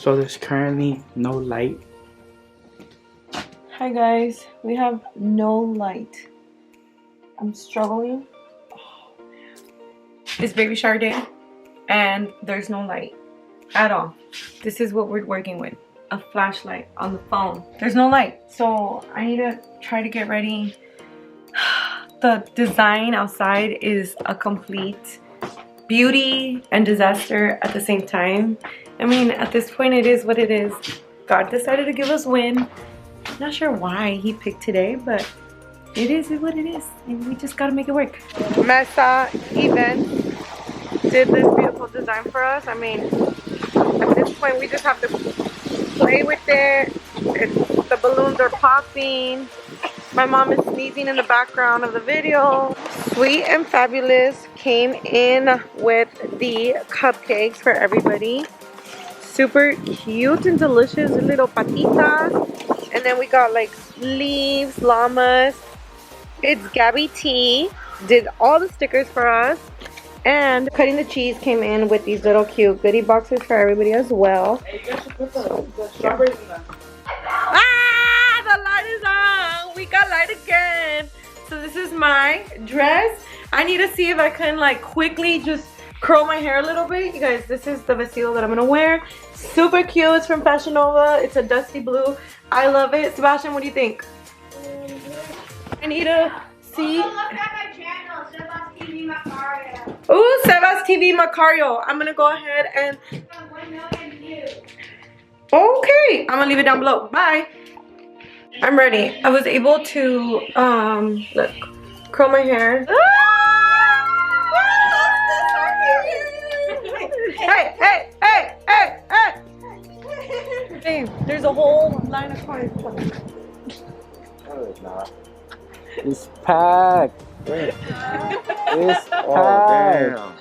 So there's currently no light. Hi guys, we have no light. I'm struggling. Oh, it's baby shower day and there's no light at all. This is what we're working with. A flashlight on the phone. There's no light. So I need to try to get ready. The design outside is a complete beauty and disaster at the same time. I mean, at this point it is what it is. God decided to give us wind. Not sure why he picked today, but it is what it is, and we just gotta make it work. Mesa Events did this beautiful design for us. I mean, at this point we just have to play with it. The balloons are popping. My mom is sneezing in the background of the video. Sweet and Fabulous came in with the cupcakes for everybody. Super cute and delicious little patitas. And then we got like leaves, llamas. It's Gabby T. Did all the stickers for us. And Cutting the Cheese came in with these little cute goodie boxes for everybody as well. So, yeah. Ah, the light is on. We got light again. So this is my dress. I need to see if I can like quickly just curl my hair a little bit. You guys, this is the vestido that I'm gonna wear. Super cute. It's from Fashion Nova. It's a dusty blue. I love it. Sebastian, what do you think? I need to see. Also look at my channel, Sebas TV Macario. Ooh, Sebas TV Macario. I'm gonna go ahead and 1 million views. okay, I'm gonna leave it down below. Bye. I'm ready. I was able to look, curl my hair. Hey, hey, hey, hey, hey. Hey, there's a whole line of cars coming. No, it's not. It's packed. It's packed. Oh, damn.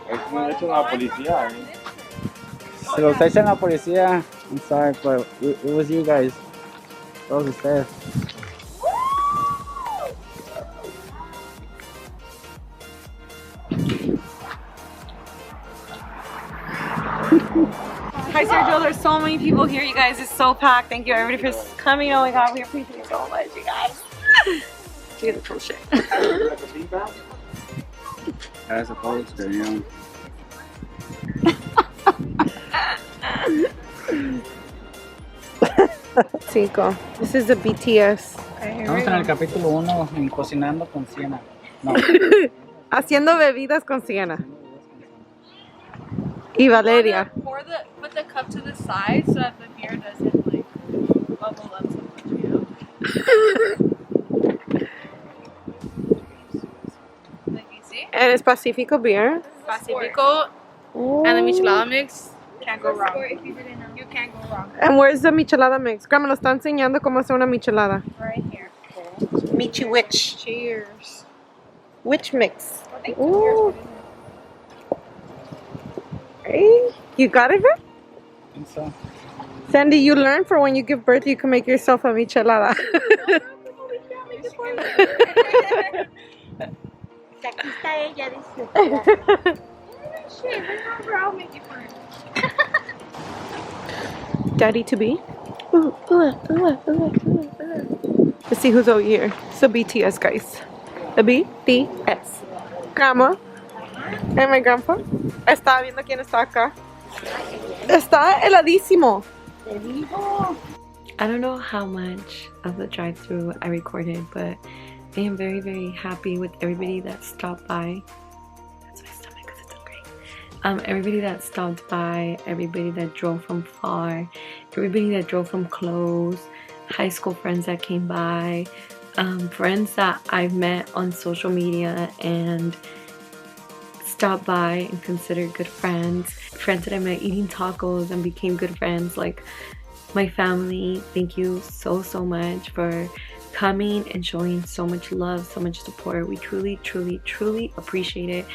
Es una policía, Se los echan la policía. I'm sorry, but it was you guys. Todos ustedes. Hi Sergio, there's so many people here, you guys. It's so packed. Thank you everybody for coming. Oh my god, we appreciate it so much, you guys. Look at the cool shit. As opposed to, you know. Cinco. This is the BTS. Estamos en el capítulo 1 en Cocinando con Siena. No. Haciendo bebidas con Siena. Y Valeria. Put the cup to the side so that the beer doesn't like bubble up so much, you know? Like you see? And it's Pacifico beer. Pacifico and the michelada mix. Can't go wrong. You can't go wrong. And where's the michelada mix? Grandma, nos está enseñando cómo hacer una michelada. Right here. Michi Witch. Cheers. Witch mix. I think Ooh. Hey, you got it, girl? I think so. Sandy, you learn for when you give birth, you can make yourself a michelada. Aquí está ella, dice. Shit, bring over, I'll make it for her. Daddy to be. Let's see who's over here. It's the BTS, guys. The BTS. Grandma. And my grandpa. Estaba viendo quién está acá. Está heladísimo. I don't know how much of the drive-thru I recorded, but I am very, very happy with everybody that stopped by. That's my stomach because it's hungry. Everybody that stopped by, everybody that drove from far, everybody that drove from close, high school friends that came by, friends that I've met on social media and stopped by and considered good friends, friends that I met eating tacos and became good friends, like my family. Thank you so much for coming and showing so much love, so much support. We truly appreciate it.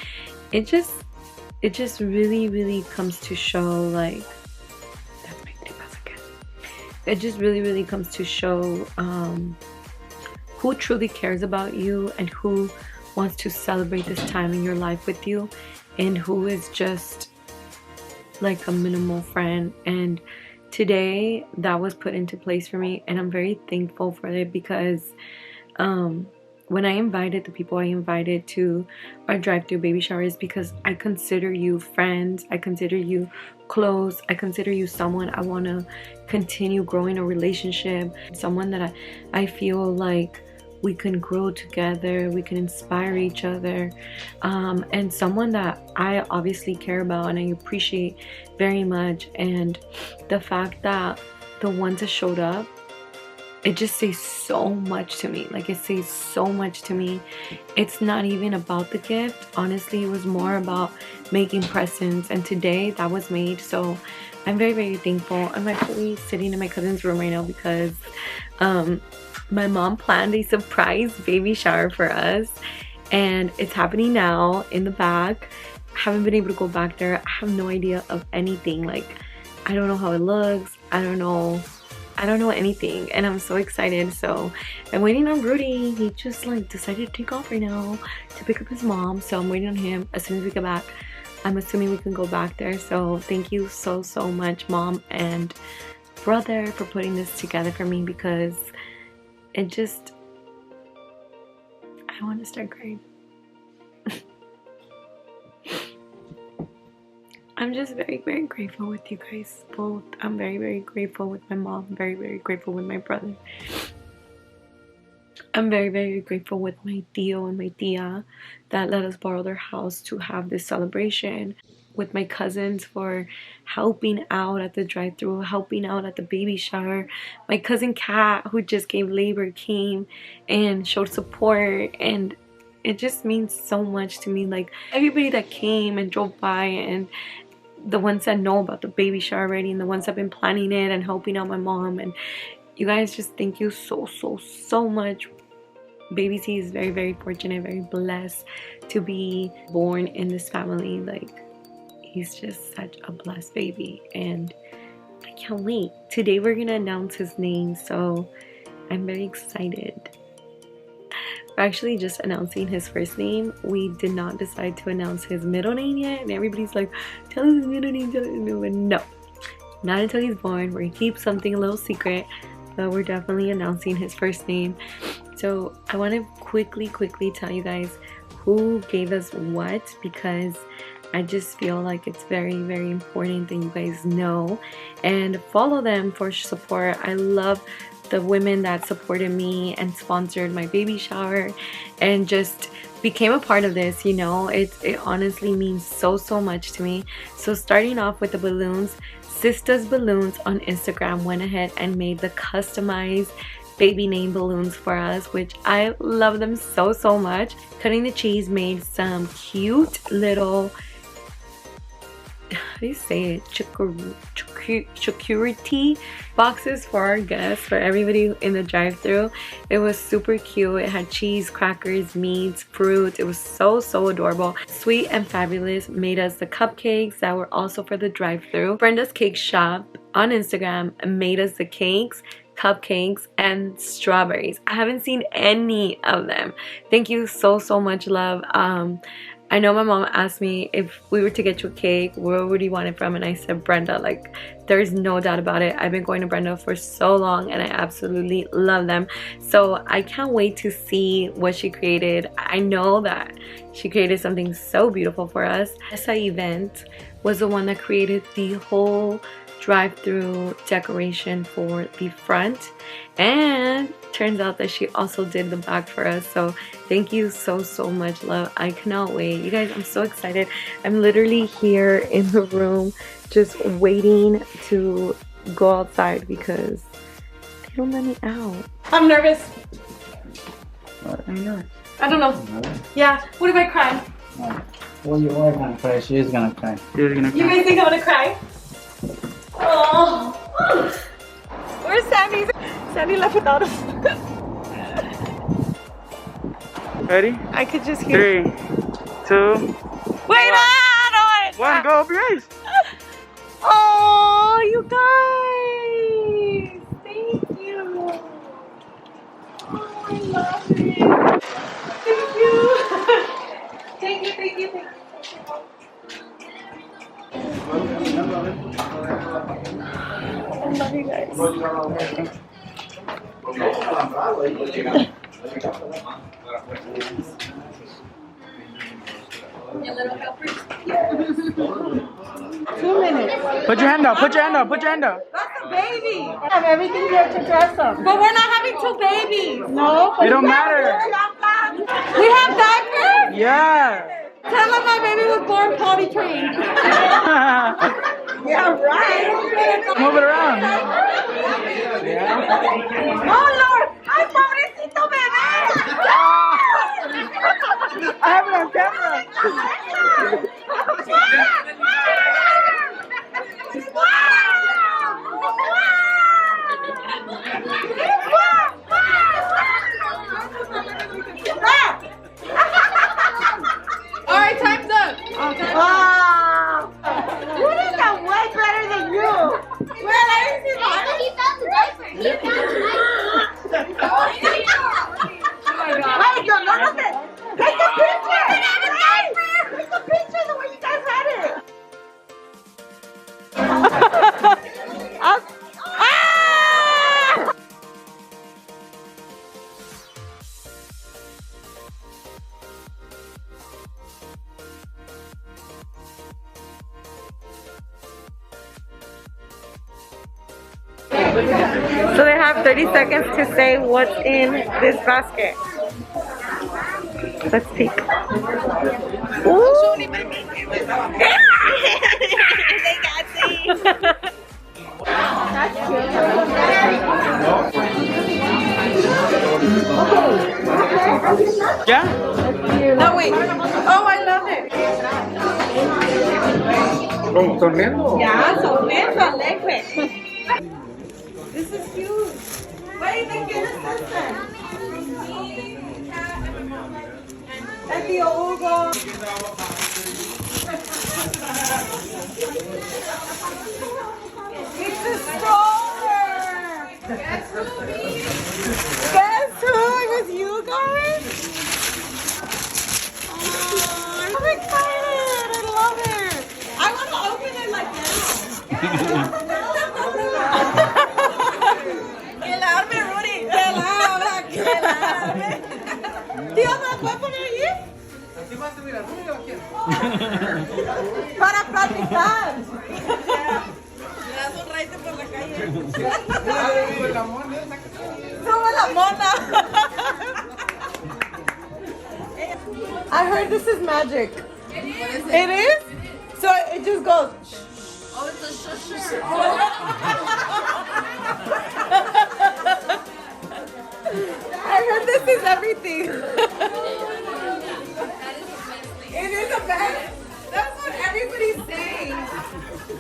It just really comes to show, like, that's my again. It just really comes to show who truly cares about you and who wants to celebrate this time in your life with you. and who is just like a minimal friend. And today that was put into place for me, and I'm very thankful for it, because when I invited the people I invited to our drive-through baby showers, because I consider you friends, I consider you close, I consider you someone I want to continue growing a relationship, someone that I feel like we can grow together, we can inspire each other, and someone that I obviously care about and I appreciate very much. And the fact that the ones that showed up, it just says so much to me. Like, it says so much to me. It's not even about the gift. Honestly, it was more about making presents, and today that was made. So I'm very, very thankful. I'm actually sitting in my cousin's room right now because my mom planned a surprise baby shower for us, and it's happening now in the back. I haven't been able to go back there. I have no idea of anything. Like, I don't know how it looks. I don't know anything, and I'm so excited. So I'm waiting on Rudy. He just like decided to take off right now to pick up his mom, so I'm waiting on him. As soon as we get back, I'm assuming we can go back there. So thank you so much, mom and brother, for putting this together for me, because it just, I want to start crying. I'm just very, very grateful with you guys both. I'm very, very grateful with my mom. I'm very, very grateful with my brother. I'm very, very grateful with my tío and my tía that let us borrow their house to have this celebration. With my cousins for helping out at the drive-thru, helping out at the baby shower. My cousin Kat, who just gave labor, came and showed support, and it just means so much to me. Like, everybody that came and drove by, and the ones that know about the baby shower already, and the ones that have been planning it and helping out my mom, and you guys, just thank you so much. Baby T is very, very fortunate, very blessed to be born in this family. Like, he's just such a blessed baby, and I can't wait. Today we're gonna announce his name, so I'm very excited. We're actually just announcing his first name. We did not decide to announce his middle name yet, and everybody's like, tell us his middle name, tell us his middle name. No, not until he's born. We're gonna keep something a little secret, but we're definitely announcing his first name. So I want to quickly tell you guys who gave us what, because I just feel like it's very, very important that you guys know and follow them for support. I love the women that supported me and sponsored my baby shower and just became a part of this, you know. It honestly means so much to me. So starting off with the balloons, Sisters Balloons on Instagram went ahead and made the customized baby name balloons for us, which I love them so much. Cutting the Cheese made some cute little, how do you say it, charcuterie boxes for our guests, for everybody in the drive-thru. It was super cute. It had cheese, crackers, meats, fruit. It was so adorable. Sweet and Fabulous made us the cupcakes that were also for the drive-thru. Brenda's Cake Shop on Instagram made us the cakes, cupcakes, and strawberries. I haven't seen any of them. Thank you so much, love. I know my mom asked me if we were to get you a cake, where would you want it from? And I said Brenda. Like, there's no doubt about it. I've been going to Brenda for so long and I absolutely love them. So I can't wait to see what she created. I know that she created something so beautiful for us. Essa Event was the one that created the whole drive-through decoration for the front, and turns out that she also did the back for us. So thank you so much, love. I cannot wait, you guys. I'm so excited. I'm literally here in the room just waiting to go outside because they don't let me out. I'm nervous. What are you doing? I don't know. Yeah, what if I cry? Well, you are gonna cry. She is gonna cry. She is gonna cry. You guys think I'm gonna cry? Oh, where's Sandy? Sandy left without us. Ready? I could just hear. 3, 2, Wait, no, 1, go, guys! Oh, you guys! Thank you. Oh, I love it. Thank you. Thank you. Your little helpers. 2 minutes. Put your hand up. Put your hand up. Put your hand up. That's a baby. I have everything here to dress them. But we're not having 2 babies. No. It don't matter. We have diapers? Yeah. Tell them my baby was born potty trained. Yeah, right. Move it around. Oh, Lord. Ay, pobrecito bebé. I have it on camera. All right, time's up. Wow. You did that way better than you. Well, I didn't see that. He found the diaper. He found the diaper. Oh my God. Wait, yo, no, no, take a picture. Take a picture the way you guys had it. Ah! So they have 30 seconds to say what's in this basket. Let's peek. Ooh. They got That's cute. Yeah? No, wait. Oh, I love it. Yeah, sonriendo, alegre. This is cute. Wait, ¿de quién es este? Es de Hugo. It's a stroller. Guess who? It was you guys? Oh, I'm so excited. I love it. I want to open it like now. Que la arme, Rudy. Que la abra, que la arme. Tío, ¿me la puedes poner allí? Para practicar. Le das un raite por la calle. Sube la mona. I heard this is magic. It is? So it just goes. Oh, it's a shusher. I heard this is everything. It is a bag. That's what everybody's saying.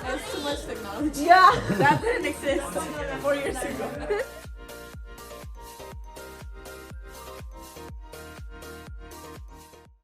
That's too much technology. Yeah. That didn't exist 4 years ago.